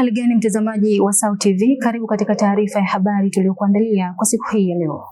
Hali gani mtazamaji wa SAUT TV, karibu katika taarifa ya habari tuliyokuandalia kwa siku hii ya leo.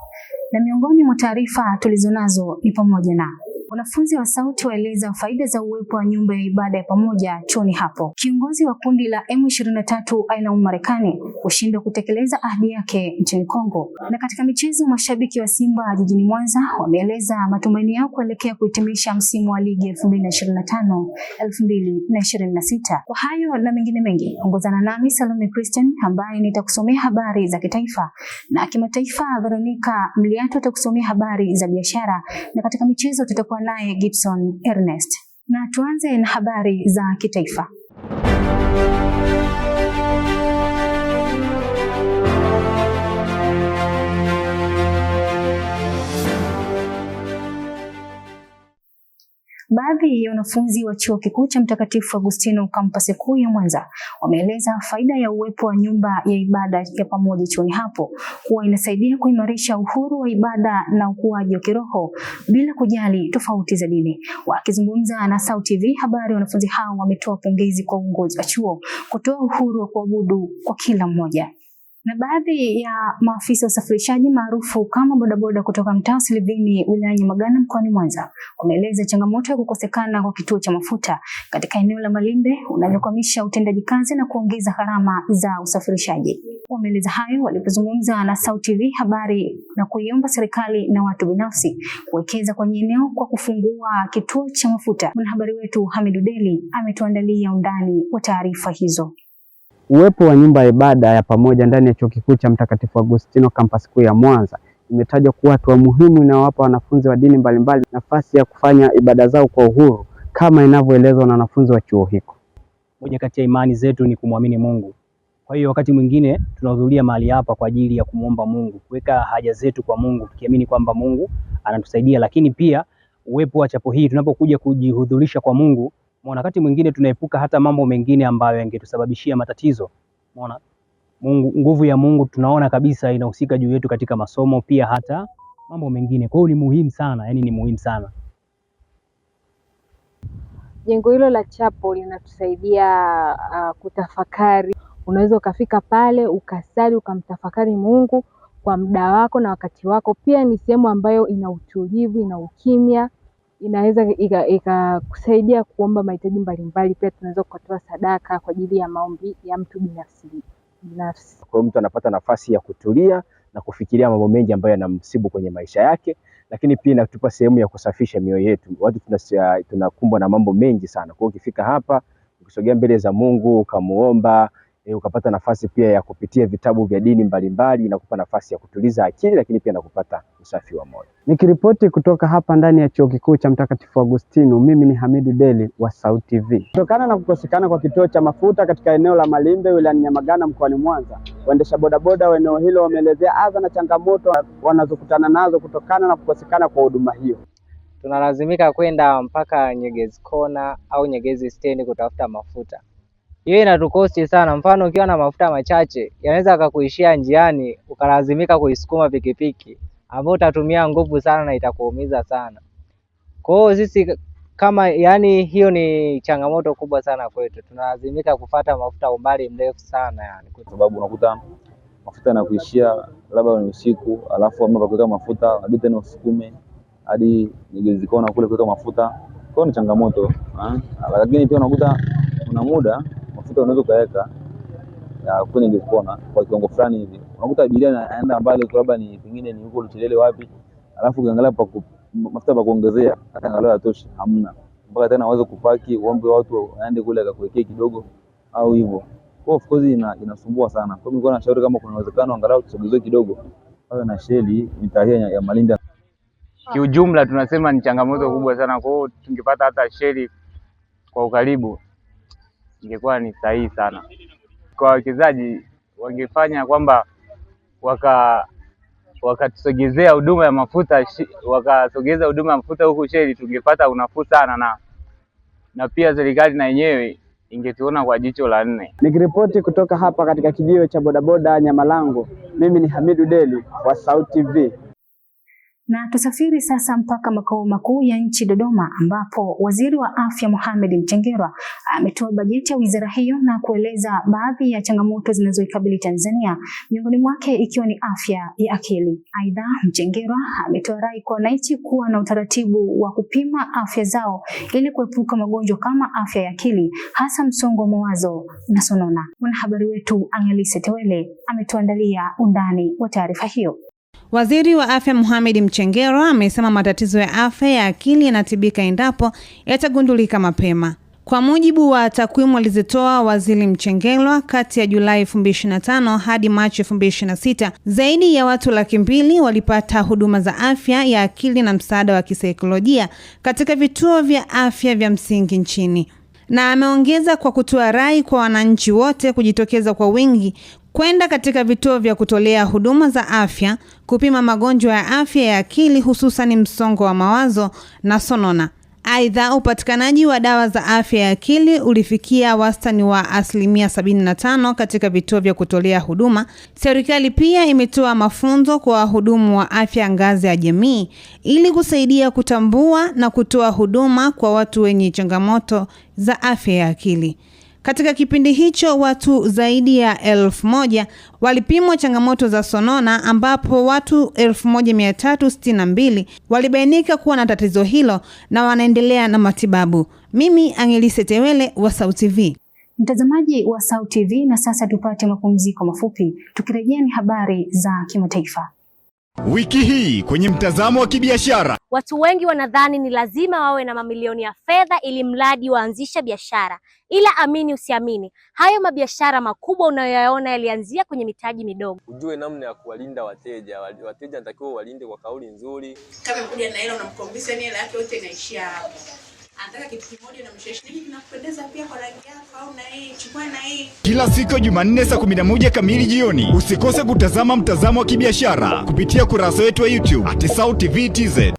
Na miongoni mwa taarifa tulizonazo ni pamoja na wanafunzi wa SAUT waeleza faida za uwepo wa nyumba ya ibada ya pamoja chuoni hapo. Kiongozi wa kundi la M23 ailaumu Marekani kushindwa kutekeleza ahadi yake nchini Kongo. Na katika michezo, mashabiki wa Simba jijini Mwanza wameeleza matumaini yao kuelekea kuhitimisha msimu wa ligi 2025-2026. Kwa hayo na mengine mengi, ongozana nami Salome Christian ambaye nitakusomea habari za kitaifa, na kimataifa Veronica Mliato atakusomea habari za biashara, na katika michezo tutakuwa naye Gibson Ernest. Na tuanze na habari za kitaifa. Baadhi ya wanafunzi wa Chuo Kikuu cha Mtakatifu Agustino kampasi kuu ya Mwanza wameeleza faida ya uwepo wa nyumba ya ibada ya pamoja chuoni hapo, kuwa inasaidia kuimarisha uhuru wa ibada na ukuaji wa kiroho bila kujali tofauti za dini. Wakizungumza na SAUT TV habari, wanafunzi hao wametoa pongezi kwa uongozi wa chuo kutoa uhuru wa kuabudu kwa kila mmoja. Na baadhi ya maafisa wa usafirishaji maarufu kama bodaboda kutoka mtaa Silivini wilaya Nyamagana mkoani Mwanza wameeleza changamoto ya kukosekana kwa kituo cha mafuta katika eneo la Malimbe unavyokwamisha utendaji kazi na kuongeza gharama za usafirishaji. Wameeleza hayo walipozungumza na SAUT TV habari na kuiomba serikali na watu binafsi kuwekeza kwenye eneo kwa kufungua kituo cha mafuta. Mwanahabari wetu Hamidu Deli ametuandalia undani wa taarifa hizo. Uwepo wa nyumba ya ibada ya pamoja ndani ya Chuo Kikuu cha Mtakatifu Agustino kampasi kuu ya Mwanza imetajwa kuwa hatua muhimu inayowapa wanafunzi wa dini mbalimbali nafasi ya kufanya ibada zao kwa uhuru kama inavyoelezwa na wanafunzi wa chuo hiko. Moja kati ya imani zetu ni kumwamini Mungu. Kwa hiyo wakati mwingine tunahudhuria mahali hapa kwa ajili ya kumuomba Mungu, kuweka haja zetu kwa Mungu, tukiamini kwamba Mungu anatusaidia. Lakini pia uwepo wa chapo hii, tunapokuja kujihudhurisha kwa Mungu, wakati mwingine tunaepuka hata mambo mengine ambayo yangetusababishia matatizo. Umeona? Nguvu ya Mungu tunaona kabisa inahusika juu yetu katika masomo, pia hata mambo mengine. Kwa hiyo ni muhimu sana, yani ni muhimu sana. Jengo hilo la chapo linatusaidia kutafakari. Unaweza ukafika pale ukasali ukamtafakari Mungu kwa muda wako na wakati wako. Pia ni sehemu ambayo ina utulivu, ina ukimya. Inaweza ikakusaidia kuomba mahitaji mbalimbali. Pia tunaweza kutoa sadaka kwa ajili ya maombi ya mtu binafsi. Kwa mtu anapata nafasi ya kutulia na kufikiria mambo mengi ambayo yanamsibu kwenye maisha yake, lakini pia inatupa sehemu ya kusafisha mioyo yetu. Watu tunakumbwa na mambo mengi sana. Kwa hiyo ukifika hapa, ukisogea mbele za Mungu ukamuomba, ukapata nafasi pia ya kupitia vitabu vya dini mbalimbali, inakupa nafasi ya kutuliza akili, lakini pia na kupata usafi wa moyo. Nikiripoti kutoka hapa ndani ya Chuo Kikuu cha Mtakatifu Agustino, mimi ni Hamidu Deli wa SAUT TV. Kutokana na kukosekana kwa kituo cha mafuta katika eneo la Malimbe wilayani Nyamagana mkoani Mwanza, waendesha bodaboda wa eneo hilo wameelezea adha na changamoto wanazokutana nazo kutokana na kukosekana kwa huduma hiyo. Tunalazimika kwenda mpaka Nyegezi Kona au Nyegezi stendi kutafuta mafuta. Hiyo inatukosti sana. Mfano ukiwa na mafuta machache yanaweza akakuishia njiani, ukalazimika kuisukuma pikipiki ambapo utatumia nguvu sana na itakuumiza sana. Kwa hiyo sisi kama hiyo ni changamoto kubwa sana kwetu. Tunalazimika kufuata mafuta umbali mrefu sana kwa sababu unakuta mafuta yanakuishia labda ni usiku, alafu ambapo kuweka mafuta inabidi tena usukume hadi Nyegezi Kona kule kuweka mafuta. Kwa hiyo ni changamoto. Lakini pia unakuta una muda mafuta unaweza kuweka kwenye Nyegezi Kona kwa kiwango fulani hivi. Unakuta abiria anaenda mbali, labda ni pengine ni huko Luchelele wapi, alafu ukiangalia mafuta pa kuongezea hata angalau yatosha hamna, mpaka tena waweze kupaki uombe watu waende kule akakuwekea kidogo au hivyo. Kwa of course inasumbua sana. Kwa hiyo nilikuwa nashauri kama kuna uwezekano angalau tusogezwe kidogo awe na sheli mitahia ya Malinda. Kiujumla tunasema ni changamoto kubwa sana. Kwa hiyo tungepata hata sheli kwa ukaribu ingekuwa ni sahihi sana. Kwa wawekezaji wangefanya kwamba wakatusogezea huduma ya mafuta, wakasogeza huduma ya mafuta huku sheli, tungepata unafuu sana, na pia serikali na yenyewe ingetuona kwa jicho la nne. Nikiripoti kutoka hapa katika kijiwe cha bodaboda Nyamalango, mimi ni Hamidu Deli wa SAUT TV. Na tusafiri sasa mpaka makao makuu ya nchi Dodoma, ambapo Waziri wa Afya Mohamed Mchengerwa ametoa bajeti ya wizara hiyo na kueleza baadhi ya changamoto zinazoikabili Tanzania, miongoni mwake ikiwa ni afya ya akili. Aidha, Mchengerwa ametoa rai kwa wananchi kuwa na utaratibu wa kupima afya zao ili kuepuka magonjwa kama afya ya akili, hasa msongo wa mawazo na sonona. Mwanahabari wetu Angelise Tewele ametuandalia undani wa taarifa hiyo. Waziri wa Afya Mohamed Mchengerwa amesema matatizo ya afya ya akili yanatibika endapo yatagundulika mapema. Kwa mujibu wa takwimu alizotoa Waziri Mchengerwa, kati ya Julai 2025 hadi Machi 2026, zaidi ya watu 200,000 walipata huduma za afya ya akili na msaada wa kisaikolojia katika vituo vya afya vya msingi nchini. Na ameongeza kwa kutoa rai kwa wananchi wote kujitokeza kwa wingi kwenda katika vituo vya kutolea huduma za afya kupima magonjwa ya afya ya akili, hususan msongo wa mawazo na sonona. Aidha, upatikanaji wa dawa za afya ya akili ulifikia wastani wa 75% katika vituo vya kutolea huduma. Serikali pia imetoa mafunzo kwa wahudumu wa afya ngazi ya jamii ili kusaidia kutambua na kutoa huduma kwa watu wenye changamoto za afya ya akili. Katika kipindi hicho watu zaidi ya 1,000 walipimwa changamoto za sonona, ambapo watu 1,362 walibainika kuwa na tatizo hilo na wanaendelea na matibabu. Mimi Angelise Tewele wa SAUT TV. Mtazamaji wa SAUT TV, na sasa tupate mapumziko mafupi. Tukirejea ni habari za kimataifa. Wiki hii kwenye mtazamo wa kibiashara. Watu wengi wanadhani ni lazima wawe na mamilioni ya fedha ili mradi waanzisha biashara. Ila amini usiamini, hayo mabiashara makubwa unayoyaona yalianzia kwenye mitaji midogo. Ujue namna ya kuwalinda wateja. Wateja natakiwa walinde kwa kauli nzuri. Kama mkuja na hela unamkombisha ni hela yake yote inaishia hapo. Anataka kitu kimoja na msheshi nini kinakupendeza pia kwa rangi yako au na hii, chukua na hii. Kila siku Jumanne saa 11 kamili jioni, usikose kutazama mtazamo wa kibiashara kupitia kurasa yetu wa YouTube @SAUT TV TZ.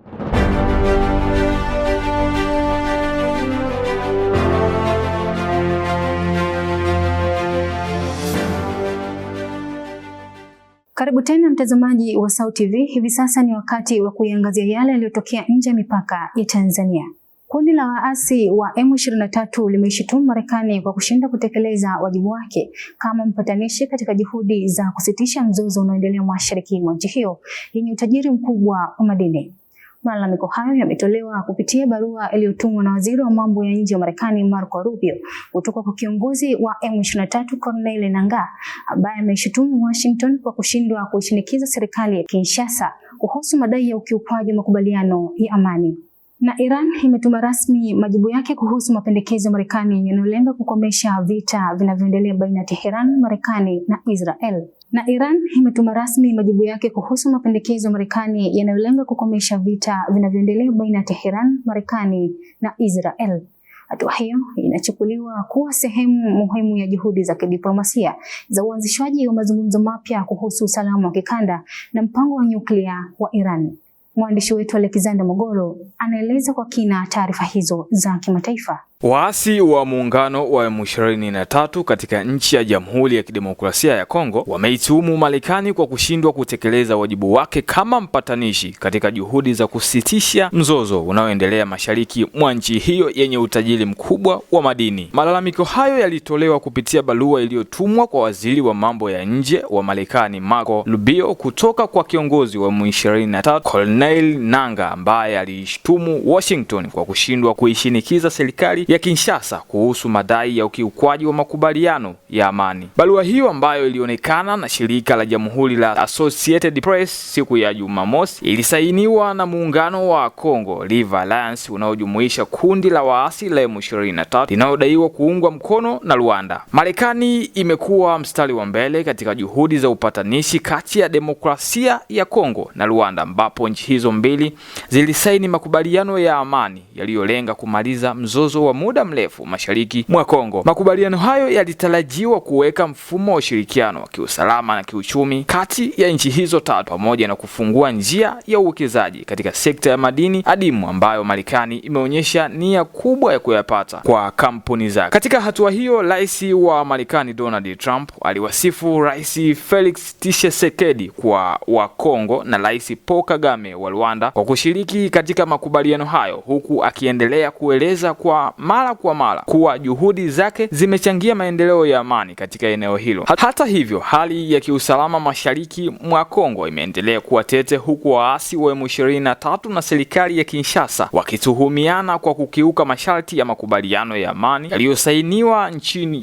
Karibu tena mtazamaji wa SAUT TV. Hivi sasa ni wakati wa kuiangazia yale yaliyotokea nje ya mipaka ya Tanzania. Kundi la waasi wa M23 limeishutumu Marekani kwa kushindwa kutekeleza wajibu wake kama mpatanishi katika juhudi za kusitisha mzozo unaoendelea mashariki mwa nchi hiyo yenye utajiri mkubwa wa madini. Malalamiko hayo yametolewa kupitia barua iliyotumwa na Waziri wa Mambo ya Nje wa Marekani Marco Rubio kutoka kwa kiongozi wa M23 Corneille Nangaa, ambaye ameshutumu Washington kwa kushindwa kuishinikiza serikali ya Kinshasa kuhusu madai ya ukiukwaji wa makubaliano ya amani. Na Iran imetuma rasmi majibu yake kuhusu mapendekezo ya Marekani yanayolenga kukomesha vita vinavyoendelea baina ya Tehran, Marekani na Israel. Na Iran imetuma rasmi majibu yake kuhusu mapendekezo ya Marekani yanayolenga kukomesha vita vinavyoendelea baina ya Tehran, Marekani na Israel. Hatua hiyo inachukuliwa kuwa sehemu muhimu ya juhudi za kidiplomasia za uanzishwaji wa mazungumzo mapya kuhusu usalama wa kikanda na mpango wa nyuklia wa Iran. Mwandishi wetu Alexander Mogolo anaeleza kwa kina taarifa hizo za kimataifa. Waasi wa muungano wa M23 katika nchi ya Jamhuri ya Kidemokrasia ya Kongo wameituhumu Marekani kwa kushindwa kutekeleza wajibu wake kama mpatanishi katika juhudi za kusitisha mzozo unaoendelea mashariki mwa nchi hiyo yenye utajiri mkubwa wa madini. Malalamiko hayo yalitolewa kupitia barua iliyotumwa kwa Waziri wa Mambo ya Nje wa Marekani Marco Rubio kutoka kwa kiongozi wa M23 Corneille Nangaa, ambaye alishtumu Washington kwa kushindwa kuishinikiza serikali ya Kinshasa kuhusu madai ya ukiukwaji wa makubaliano ya amani. Barua hiyo ambayo ilionekana na shirika la Jamhuri la Associated Press siku ya Jumamosi ilisainiwa na muungano wa Congo River Alliance unaojumuisha kundi la waasi la M23 linalodaiwa kuungwa mkono na Rwanda. Marekani imekuwa mstari wa mbele katika juhudi za upatanishi kati ya demokrasia ya Kongo na Rwanda, ambapo nchi hizo mbili zilisaini makubaliano ya amani yaliyolenga kumaliza mzozo wa muda mrefu mashariki mwa Kongo. Makubaliano hayo yalitarajiwa kuweka mfumo wa ushirikiano wa kiusalama na kiuchumi kati ya nchi hizo tatu, pamoja na kufungua njia ya uwekezaji katika sekta ya madini adimu ambayo Marekani imeonyesha nia kubwa ya kuyapata kwa kampuni zake. Katika hatua hiyo, Rais wa Marekani Donald Trump aliwasifu Rais Felix Tshisekedi wa Kongo na Rais Paul Kagame wa Rwanda kwa kushiriki katika makubaliano hayo, huku akiendelea kueleza kwa mara kuwa juhudi zake zimechangia maendeleo ya amani katika eneo hilo. Hata hivyo, hali ya kiusalama mashariki mwa Kongo imeendelea kuwa tete, huku waasi wa M23 na serikali ya Kinshasa wakituhumiana kwa kukiuka masharti ya makubaliano ya amani yaliyosainiwa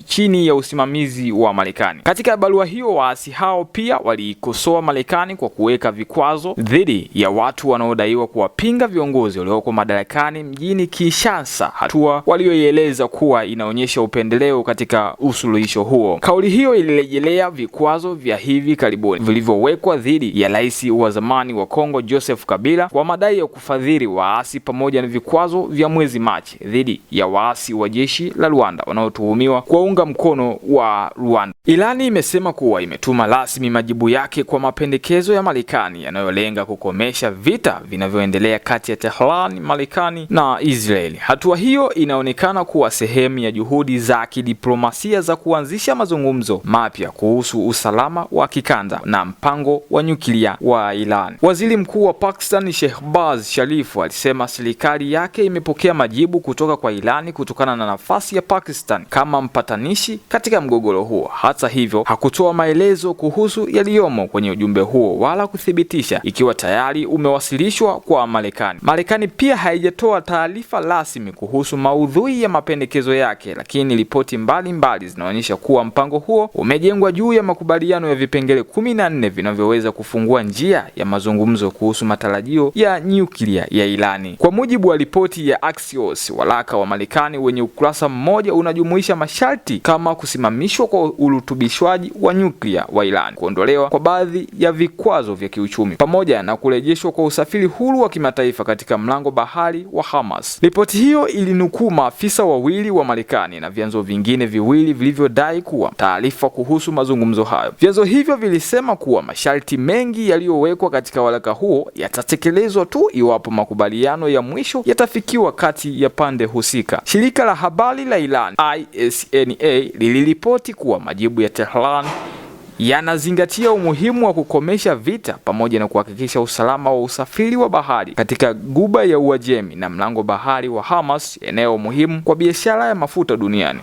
chini ya usimamizi wa Marekani. Katika barua hiyo, waasi hao pia waliikosoa Marekani kwa kuweka vikwazo dhidi ya watu wanaodaiwa kuwapinga viongozi walioko madarakani mjini Kinshasa, hatua walioieleza kuwa inaonyesha upendeleo katika usuluhisho huo. Kauli hiyo ilirejelea vikwazo vya hivi karibuni vilivyowekwa dhidi ya rais wa zamani wa Kongo Joseph Kabila kwa madai ya kufadhili waasi, pamoja na vikwazo vya mwezi Machi dhidi ya waasi wa jeshi la Rwanda wanaotuhumiwa kuunga mkono wa Rwanda. Irani imesema kuwa imetuma rasmi majibu yake kwa mapendekezo ya Marekani yanayolenga kukomesha vita vinavyoendelea kati ya Tehran, Marekani na Israeli. Hatua hiyo inaonekana kuwa sehemu ya juhudi za kidiplomasia za kuanzisha mazungumzo mapya kuhusu usalama wa kikanda na mpango wa nyuklia wa Iran. Waziri Mkuu wa Pakistan Shehbaz Sharif alisema serikali yake imepokea majibu kutoka kwa Iran kutokana na nafasi ya Pakistan kama mpatanishi katika mgogoro huo. Hata hivyo, hakutoa maelezo kuhusu yaliyomo kwenye ujumbe huo wala kuthibitisha ikiwa tayari umewasilishwa kwa Marekani. Marekani pia haijatoa taarifa rasmi kuhusu maudhui ya mapendekezo yake, lakini ripoti mbalimbali zinaonyesha kuwa mpango huo umejengwa juu ya makubaliano ya vipengele 14 vinavyoweza kufungua njia ya mazungumzo kuhusu matarajio ya nyuklia ya Irani. Kwa mujibu wa ripoti ya Axios, waraka wa Marekani wenye ukurasa mmoja unajumuisha masharti kama kusimamishwa kwa urutubishwaji wa nyuklia wa Iran, kuondolewa kwa baadhi ya vikwazo vya kiuchumi, pamoja na kurejeshwa kwa usafiri huru wa kimataifa katika mlango bahari wa Hormuz. Ripoti hiyo ilinukuu maafisa wawili wa Marekani na vyanzo vingine viwili vilivyodai kuwa taarifa kuhusu mazungumzo hayo. Vyanzo hivyo vilisema kuwa masharti mengi yaliyowekwa katika waraka huo yatatekelezwa tu iwapo makubaliano ya mwisho yatafikiwa kati ya pande husika. Shirika la habari la Iran ISNA liliripoti kuwa majibu ya Tehran yanazingatia umuhimu wa kukomesha vita pamoja na kuhakikisha usalama wa usafiri wa bahari katika Ghuba ya Uajemi na mlango bahari wa Hormuz, eneo muhimu kwa biashara ya mafuta duniani.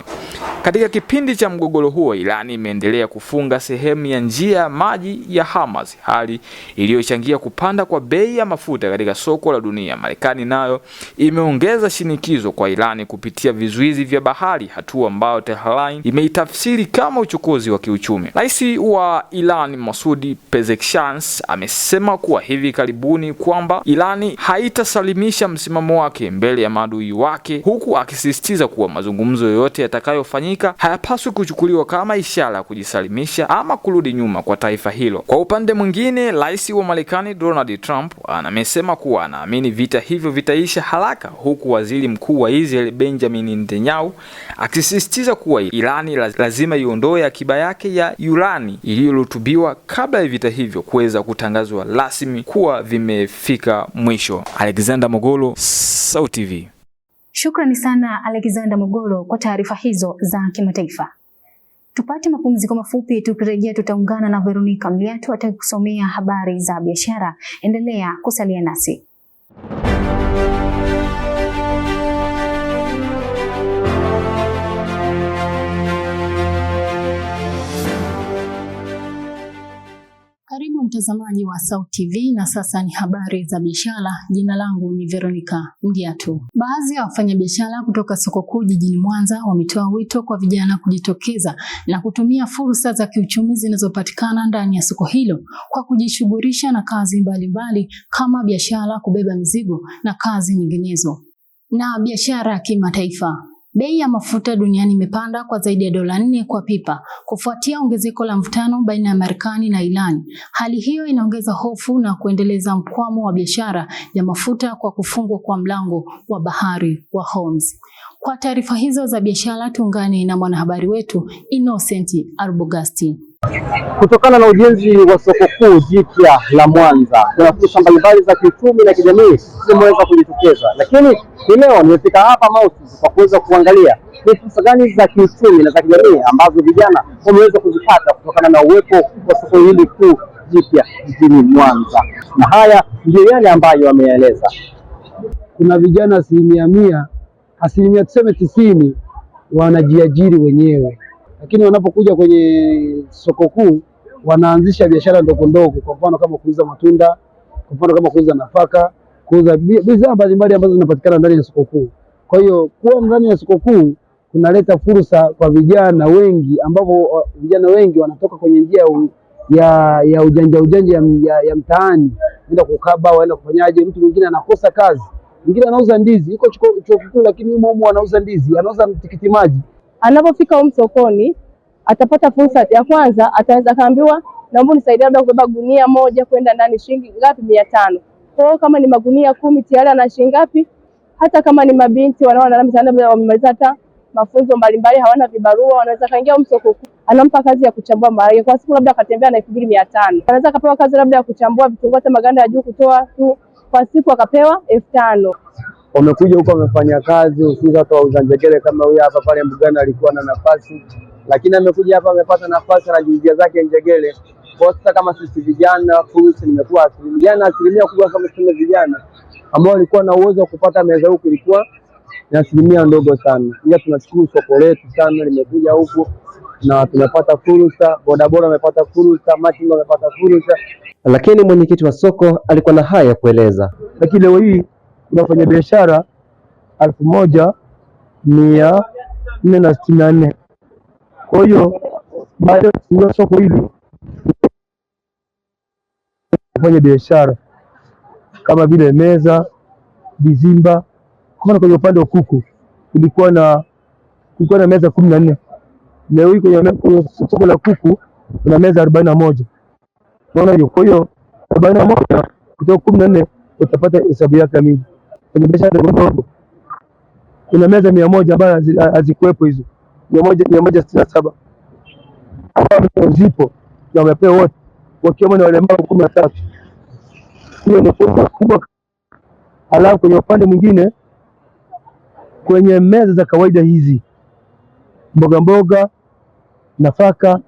Katika kipindi cha mgogoro huo, Irani imeendelea kufunga sehemu ya njia ya maji ya Hormuz, hali iliyochangia kupanda kwa bei ya mafuta katika soko la dunia. Marekani nayo imeongeza shinikizo kwa Irani kupitia vizuizi vya bahari, hatua ambayo Tehran imeitafsiri kama uchokozi wa kiuchumi. Rais wa Iran Masoud Pezeshkian amesema kuwa hivi karibuni kwamba Irani haitasalimisha msimamo wake mbele ya maadui wake, huku akisisitiza kuwa mazungumzo yoyote yatakayofanyika hayapaswi kuchukuliwa kama ishara ya kujisalimisha ama kurudi nyuma kwa taifa hilo. Kwa upande mwingine, Rais wa Marekani Donald Trump amesema kuwa anaamini vita hivyo vitaisha haraka, huku Waziri Mkuu wa Israel Benjamin Netanyahu akisisitiza kuwa Irani lazima iondoe akiba yake ya urani iliyorutubiwa kabla ya vita hivyo kuweza kutangazwa rasmi kuwa vimefika mwisho. Alexander Mogolo, SAUT TV. Shukrani sana Alexander Mogolo kwa taarifa hizo za kimataifa. Tupate mapumziko mafupi, tukirejea tutaungana na Veronica Mliatu atakusomea habari za biashara. Endelea kusalia nasi. Karibu mtazamaji wa SAUT TV na sasa ni habari za biashara. Jina langu ni Veronica Mliatu. Baadhi ya wafanyabiashara kutoka soko kuu jijini Mwanza wametoa wito kwa vijana kujitokeza na kutumia fursa za kiuchumi zinazopatikana ndani ya soko hilo kwa kujishughulisha na kazi mbalimbali kama biashara, kubeba mizigo na kazi nyinginezo. Na biashara ya kimataifa. Bei ya mafuta duniani imepanda kwa zaidi ya $4 kwa pipa kufuatia ongezeko la mvutano baina ya Marekani na Iran. Hali hiyo inaongeza hofu na kuendeleza mkwamo wa biashara ya mafuta kwa kufungwa kwa mlango wa bahari wa Hormuz. Kwa taarifa hizo za biashara tuungane na mwanahabari wetu Innocent Arbogasti. Kutokana na ujenzi wa soko kuu jipya la Mwanza, kuna fursa mbalimbali za kiuchumi na kijamii zimeweza kujitokeza. Lakini leo nimefika hapa Mausi kwa kuweza kuangalia ni fursa gani za kiuchumi na za kijamii ambazo vijana wameweza kuzipata kutokana na uwepo wa soko hili kuu jipya jijini Mwanza. Na haya ndio yale ambayo wameeleza. Kuna vijana 100%, 90% wanajiajiri wenyewe. Lakini wanapokuja kwenye soko kuu wanaanzisha biashara ndogo ndogo, kwa mfano kama kuuza matunda, kwa mfano kama kuuza nafaka, kuuza bidhaa mbalimbali ambazo zinapatikana ndani ya soko kuu. Kwa hiyo kuwa ndani ya soko kuu kunaleta fursa kwa vijana wengi, ambapo vijana wengi wanatoka kwenye njia ya ujanja ya mtaani, waenda kukaba, waenda kufanyaje. Mtu mwingine anakosa kazi, mwingine anauza ndizi, yuko chuo kikuu lakini humo anauza ndizi, anauza tikiti maji. Anapofika huko sokoni atapata fursa ya kwanza, ataweza kaambiwa naomba unisaidie labda kubeba gunia moja kwenda ndani, shilingi ngapi? 500. Kwa hiyo kama ni magunia 10 tayari ana shilingi ngapi? Hata kama ni mabinti wanaona labda wamemaliza hata mafunzo mbalimbali, hawana vibarua, wanaweza kaingia huko soko, anampa kazi ya kuchambua maharage kwa siku, labda akatembea na 2500. Anaweza kapewa kazi labda ya kuchambua vitunguu hata maganda ya juu kutoa tu, kwa siku akapewa 5000. Wamekuja huko wamefanya kazi, usiza hata wauza njegere kama huyu hapa pale mbugani alikuwa na nafasi, lakini amekuja hapa amepata nafasi na jinsia zake njegere. Kwa sasa kama sisi vijana fursa nimekuwa asilimia kubwa kama sisi vijana ambao walikuwa na uwezo wa kupata meza huku ilikuwa ni asilimia ndogo sana. Pia tunashukuru soko letu sana limekuja huku na tunapata fursa, bodaboda wamepata fursa, machinga wamepata fursa. Lakini mwenyekiti wa soko alikuwa na haya ya kueleza. Lakini leo hii tunafanya biashara 1464. Kwa hiyo baada ya soko hili kufanya biashara kama vile meza, bizimba. Kama kwenye upande wa kuku kulikuwa na meza 14. Leo hii kwenye soko la kuku kuna meza 41. Unaona hiyo? Kwa hiyo 41 kutoka 14 utapata hesabu yake kamili. Kwenye biashara ndogo kuna meza 100 ambazo hazikuwepo hizo. 167 ambao zipo na wamepewa wote wakiwemo na walemavu 13. Hiyo ni fursa kubwa. Alafu kwenye upande mwingine kwenye meza za kawaida hizi mboga, nafaka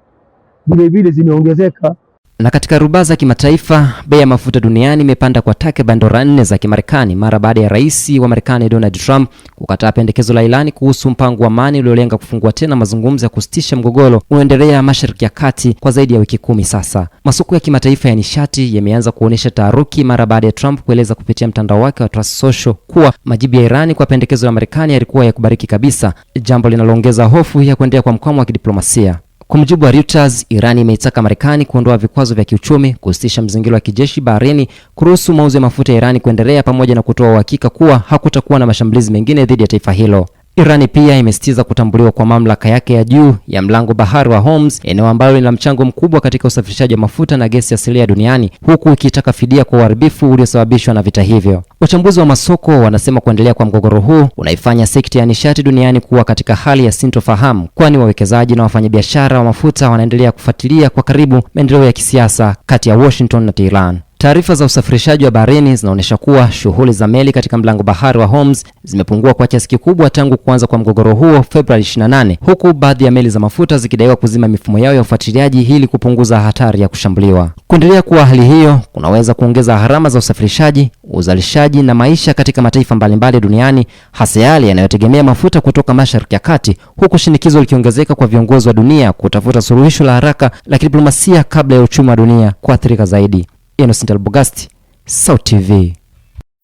vile zimeongezeka. Na katika rubaa za kimataifa, bei ya mafuta duniani imepanda kwa takriban dola 4 za Kimarekani mara baada ya rais wa Marekani Donald Trump kukataa pendekezo la Iran kuhusu mpango wa amani uliolenga kufungua tena mazungumzo ya kusitisha mgogoro unaoendelea Mashariki ya Kati kwa zaidi ya wiki 10 sasa. Masoko ya kimataifa ya nishati yameanza kuonesha taharuki mara baada ya Trump kueleza kupitia mtandao wake wa Truth Social kuwa majibu ya Iran kwa pendekezo la Marekani yalikuwa ya kubariki kabisa, jambo linaloongeza hofu ya kuendelea kwa mkwamo wa kidiplomasia. Kwa mujibu wa Reuters, Iran imeitaka Marekani kuondoa vikwazo vya kiuchumi, kusitisha mzingiro wa kijeshi baharini, kuruhusu mauzo ya mafuta ya Iran kuendelea, pamoja na kutoa uhakika kuwa hakutakuwa na mashambulizi mengine dhidi ya taifa hilo. Iran pia imesitiza kutambuliwa kwa mamlaka yake ya juu ya mlango bahari wa Hormuz, eneo ambalo lina mchango mkubwa katika usafirishaji wa mafuta na gesi asilia duniani, huku ikitaka fidia kwa uharibifu uliosababishwa na vita hivyo. Wachambuzi wa masoko wanasema kuendelea kwa mgogoro huu unaifanya sekta ya nishati duniani kuwa katika hali ya sintofahamu, kwani wawekezaji na wafanyabiashara wa mafuta wanaendelea kufuatilia kwa karibu maendeleo ya kisiasa kati ya Washington na Tehran. Taarifa za usafirishaji wa baharini zinaonyesha kuwa shughuli za meli katika mlango bahari wa Hormuz zimepungua kwa kiasi kikubwa tangu kuanza kwa mgogoro huo Februari 28, huku baadhi ya meli za mafuta zikidaiwa kuzima mifumo yao ya ufuatiliaji ili kupunguza hatari ya kushambuliwa. Kuendelea kuwa hali hiyo kunaweza kuongeza gharama za usafirishaji, uzalishaji na maisha katika mataifa mbalimbali duniani, hasa yale yanayotegemea mafuta kutoka Mashariki ya Kati, huku shinikizo likiongezeka kwa viongozi wa dunia kutafuta suluhisho la haraka la kidiplomasia kabla ya uchumi wa dunia kuathirika zaidi. Innocent Arbogasti, SAUT TV.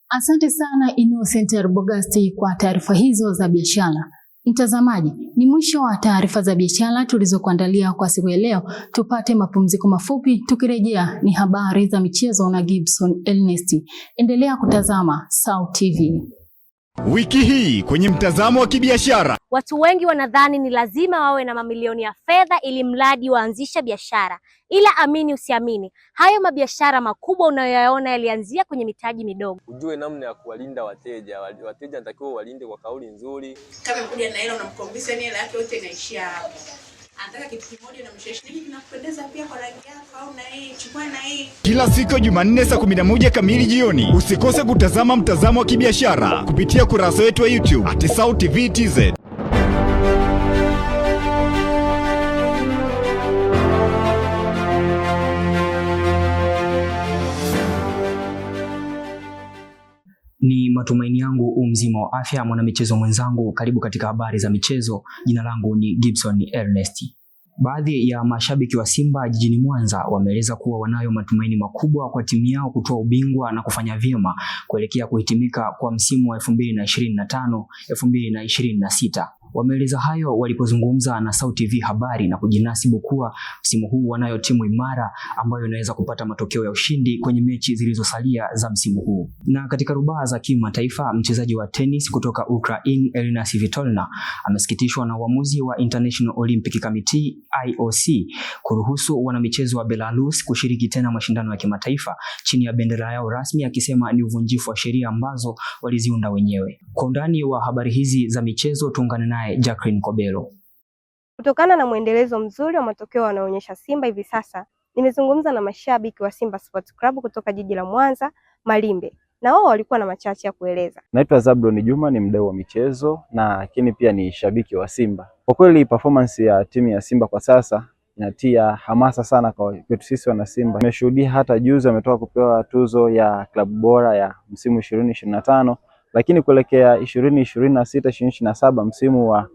Asante sana Innocent Arbogasti kwa taarifa hizo za biashara. Mtazamaji, ni mwisho wa taarifa za biashara tulizokuandalia kwa siku ya leo. Tupate mapumziko mafupi, tukirejea ni habari za michezo na Gibson Ernest. Endelea kutazama SAUT TV. Wiki hii kwenye mtazamo wa kibiashara. Watu wengi wanadhani ni lazima wawe na mamilioni ya fedha ili mradi waanzisha biashara. Ila amini usiamini, hayo mabiashara makubwa unayoyaona yalianzia kwenye mitaji midogo. Ujue namna ya kuwalinda wateja. Wateja natakiwa walinde kwa kauli nzuri. Kama kuja na hela unamkombisha ni hela yake yote inaishia hapo. Anataka kitu kimoja na msheshini kinakupendeza pia kwa rangi yako au na hii, chukua na hii. Kila siku Jumanne saa 11 kamili jioni, usikose kutazama mtazamo wa kibiashara kupitia kurasa wetu wa YouTube @SauTV.tz. Ni matumaini yangu mzima wa afya, mwanamichezo mwenzangu. Karibu katika habari za michezo. Jina langu ni Gibson Ernest. Baadhi ya mashabiki wa Simba jijini Mwanza wameeleza kuwa wanayo matumaini makubwa kwa timu yao kutoa ubingwa na kufanya vyema kuelekea kuhitimika kwa msimu wa 2025-2026. Wameeleza hayo walipozungumza na Sauti TV habari na kujinasibu kuwa msimu huu wanayo timu imara ambayo inaweza kupata matokeo ya ushindi kwenye mechi zilizosalia za msimu huu. Na katika rubaa za kimataifa, mchezaji wa tennis kutoka Ukraine Elina Svitolina amesikitishwa na uamuzi wa International Olympic Committee IOC kuruhusu wanamichezo wa Belarus kushiriki tena mashindano ya kimataifa chini ya bendera yao rasmi, akisema ni uvunjifu wa sheria ambazo waliziunda wenyewe. Kwa undani wa habari hizi za michezo tuungane naye Jacqueline Kobelo. Kutokana na mwendelezo mzuri wa matokeo wanaonyesha Simba hivi sasa, nimezungumza na mashabiki wa Simba Sports Club kutoka jiji la Mwanza, Malimbe, na wao walikuwa na machache ya kueleza. Naitwa Zablon Juma, ni mdau wa michezo na lakini pia ni shabiki wa Simba. Kwa kweli performance ya timu ya Simba kwa sasa inatia hamasa sana kwa kwetu sisi wana Simba. Tumeshuhudia hata juzi wametoka kupewa tuzo ya klabu bora ya msimu 2025, lakini kuelekea 2026-2027 msimu wa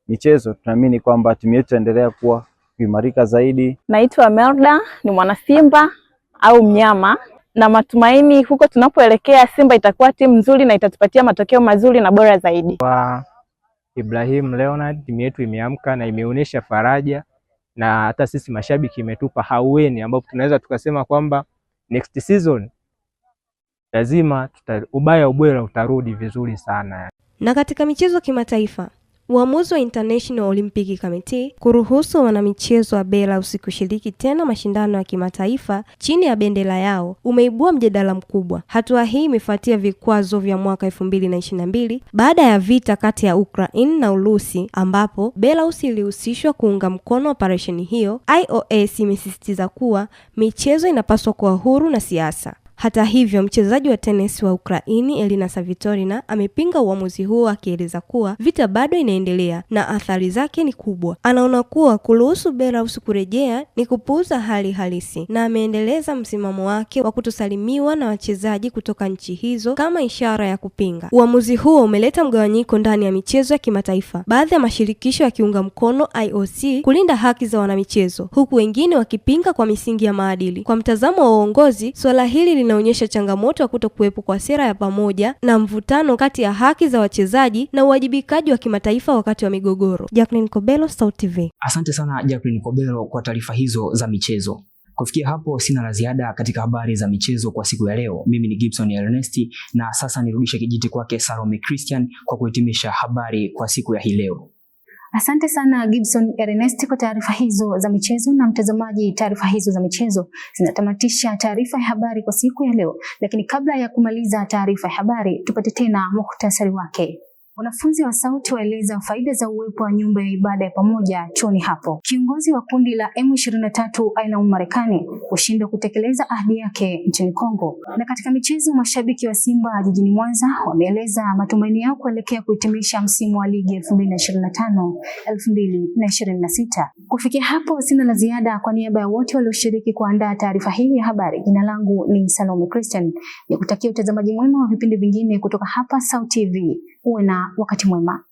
michezo tunaamini kwamba timu yetu itaendelea kuwa kuimarika zaidi. Naitwa Melda, ni mwana Simba au mnyama, na matumaini huko tunapoelekea Simba itakuwa timu nzuri na itatupatia matokeo mazuri na bora zaidi. Kwa Ibrahim Leonard, timu yetu imeamka na imeonyesha faraja, na hata sisi mashabiki imetupa haueni ambapo tunaweza tukasema kwamba next season lazima ubaya ubwela utarudi vizuri sana. Na katika michezo kimataifa, uamuzi wa International Olympic Committee kuruhusu wanamichezo wa Belarus kushiriki tena mashindano ya kimataifa chini ya bendera yao umeibua mjadala mkubwa. Hatua hii imefuatia vikwazo vya mwaka 2022 baada ya vita kati ya Ukraine na Urusi, ambapo Belarus ilihusishwa kuunga mkono operesheni hiyo. IOC imesisitiza kuwa michezo inapaswa kuwa huru na siasa. Hata hivyo, mchezaji wa tennis wa Ukraini Elina Svitolina amepinga uamuzi huo, akieleza kuwa vita bado inaendelea na athari zake ni kubwa. Anaona kuwa kuruhusu Belarus kurejea ni kupuuza hali halisi, na ameendeleza msimamo wake wa kutosalimiwa na wachezaji kutoka nchi hizo kama ishara ya kupinga. Uamuzi huo umeleta mgawanyiko ndani ya michezo ya kimataifa, baadhi ya mashirikisho yakiunga mkono IOC kulinda haki za wanamichezo, huku wengine wakipinga kwa misingi ya maadili. Kwa mtazamo wa uongozi, swala hili inaonyesha changamoto ya kutokuwepo kwa sera ya pamoja na mvutano kati ya haki za wachezaji na uwajibikaji wa kimataifa wakati wa migogoro. Jacqueline Kobelo, Sauti TV. Asante sana Jacqueline Kobelo kwa taarifa hizo za michezo. Kufikia hapo sina la ziada katika habari za michezo kwa siku ya leo. Mimi ni Gibson Ernest, na sasa nirudishe kijiti kwake Salome Christian kwa kuhitimisha habari kwa siku ya hii leo. Asante sana Gibson Ernest kwa taarifa hizo za michezo. Na mtazamaji, taarifa hizo za michezo zinatamatisha taarifa ya habari kwa siku ya leo. Lakini kabla ya kumaliza taarifa ya habari, tupate tena muhtasari wake. Wanafunzi wa Sauti waeleza faida za uwepo wa nyumba ya ibada ya pamoja chuoni hapo. Kiongozi wa kundi la M23 ailaumu Marekani kushindwa kutekeleza ahadi yake nchini Kongo. Na katika michezo, mashabiki wa Simba jijini Mwanza wameeleza matumaini yao kuelekea kuhitimisha msimu wa ligi 2025-2026. Kufikia hapo sina la ziada. Kwa niaba ya wote walioshiriki kuandaa taarifa hii ya habari, jina langu ni Salome Christian. Nikutakia utazamaji mwema wa vipindi vingine kutoka hapa Sauti TV. Uwe na wakati mwema.